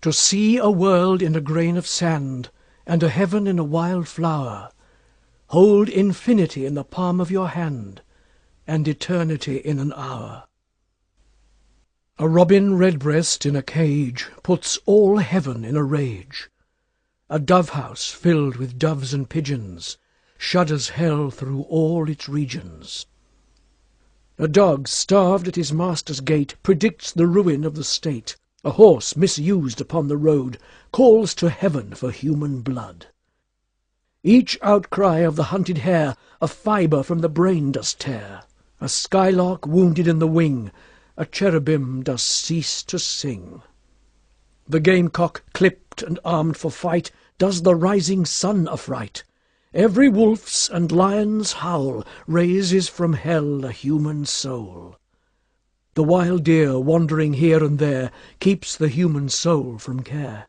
To see a world in a grain of sand, and a heaven in a wild flower, hold infinity in the palm of your hand, and eternity in an hour. A robin redbreast in a cage puts all heaven in a rage. A dove-house filled with doves and pigeons shudders hell through all its regions. A dog starved at his master's gate predicts the ruin of the state. A horse misused upon the road calls to heaven for human blood. Each outcry of the hunted hare a fibre from the brain does tear. A skylark wounded in the wing, a cherubim does cease to sing. The gamecock clipped and armed for fight does the rising sun affright. Every wolf's and lion's howl raises from hell a human soul. The wild deer wandering here and there keeps the human soul from care.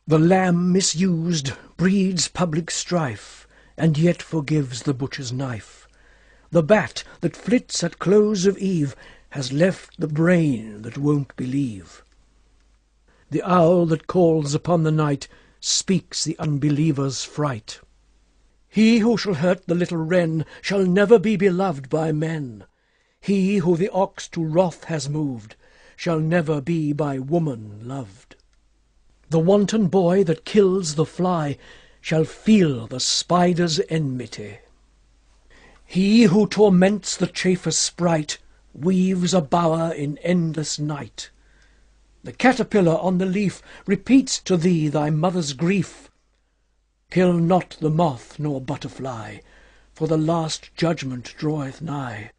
The lamb misused breeds public strife, and yet forgives the butcher's knife. The bat that flits at close of eve has left the brain that won't believe. The owl that calls upon the night speaks the unbeliever's fright. He who shall hurt the little wren shall never be beloved by men. He who the ox to wrath has moved shall never be by woman loved. The wanton boy that kills the fly shall feel the spider's enmity. He who torments the chafer's sprite weaves a bower in endless night. The caterpillar on the leaf repeats to thee thy mother's grief. Kill not the moth nor butterfly, for the last judgment draweth nigh.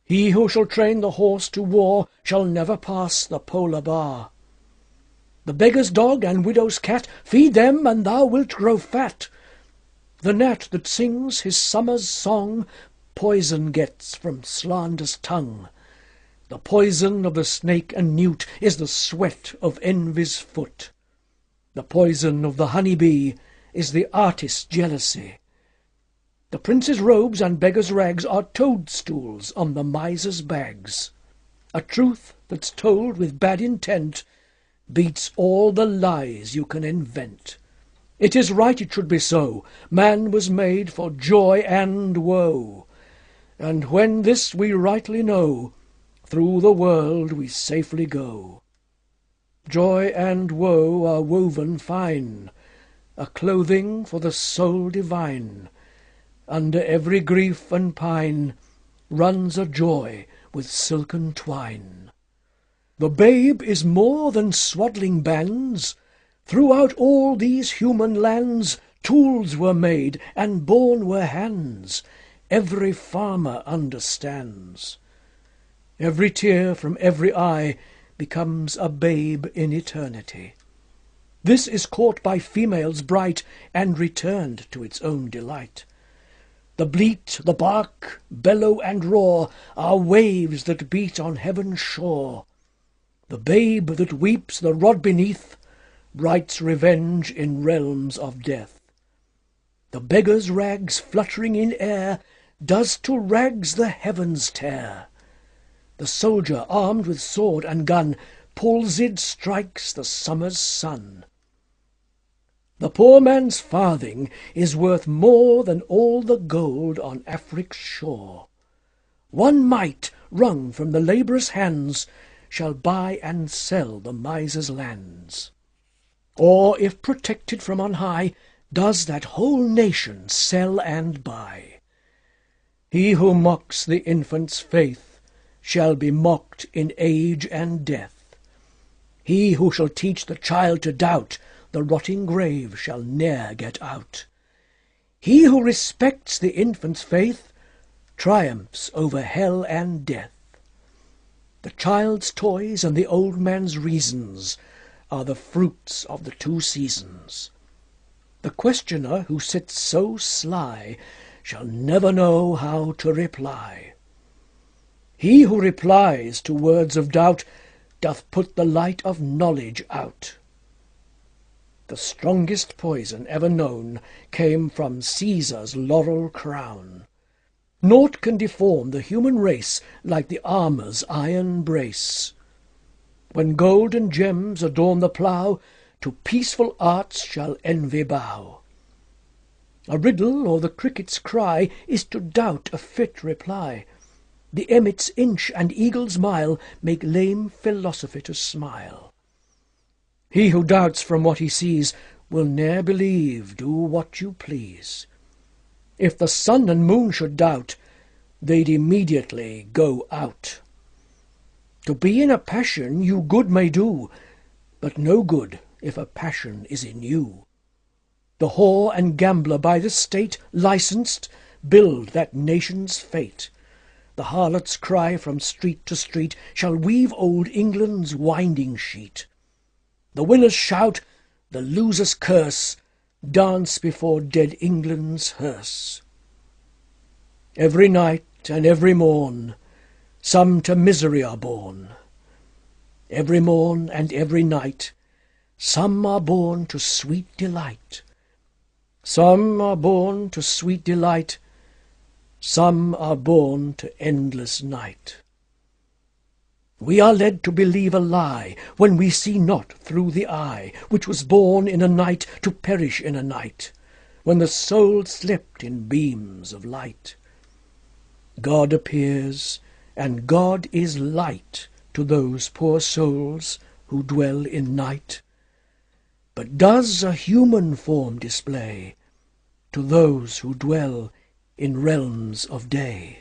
He who shall train the horse to war shall never pass the polar bar. The beggar's dog and widow's cat, feed them, and thou wilt grow fat. The gnat that sings his summer's song poison gets from slander's tongue. The poison of the snake and newt is the sweat of envy's foot. The poison of the honey-bee is the artist's jealousy. The prince's robes and beggar's rags are toadstools on the miser's bags. A truth that's told with bad intent beats all the lies you can invent. It is right it should be so. Man was made for joy and woe. And when this we rightly know, through the world we safely go. Joy and woe are woven fine, a clothing for the soul divine. Under every grief and pine runs a joy with silken twine. The babe is more than swaddling bands. Throughout all these human lands tools were made and born were hands. Every farmer understands. Every tear from every eye becomes a babe in eternity. This is caught by females bright and returned to its own delight. The bleat, the bark, bellow and roar are waves that beat on heaven's shore. The babe that weeps the rod beneath writes revenge in realms of death. The beggar's rags fluttering in air does to rags the heavens tear. The soldier armed with sword and gun palsied strikes the summer's sun. The poor man's farthing is worth more than all the gold on Afric's shore. One mite wrung from the labourer's hands shall buy and sell the miser's lands. Or, if protected from on high, does that whole nation sell and buy. He who mocks the infant's faith shall be mocked in age and death. He who shall teach the child to doubt the rotting grave shall ne'er get out. He who respects the infant's faith triumphs over hell and death. The child's toys and the old man's reasons are the fruits of the two seasons. The questioner who sits so sly shall never know how to reply. He who replies to words of doubt doth put the light of knowledge out. The strongest poison ever known came from Caesar's laurel crown. Naught can deform the human race like the armour's iron brace. When gold and gems adorn the plough, to peaceful arts shall envy bow. A riddle or the cricket's cry is to doubt a fit reply. The emmet's inch and eagle's mile make lame philosophy to smile. He who doubts from what he sees will ne'er believe, do what you please. If the sun and moon should doubt, they'd immediately go out. To be in a passion you good may do, but no good if a passion is in you. The whore and gambler by the state licensed build that nation's fate. The harlot's cry from street to street shall weave old England's winding sheet. The winner's shout, the loser's curse, dance before dead England's hearse. Every night and every morn, some to misery are born. Every morn and every night, some are born to sweet delight. Some are born to sweet delight, some are born to endless night. We are led to believe a lie when we see not through the eye, which was born in a night to perish in a night, when the soul slept in beams of light. God appears, and God is light to those poor souls who dwell in night, but does a human form display to those who dwell in realms of day.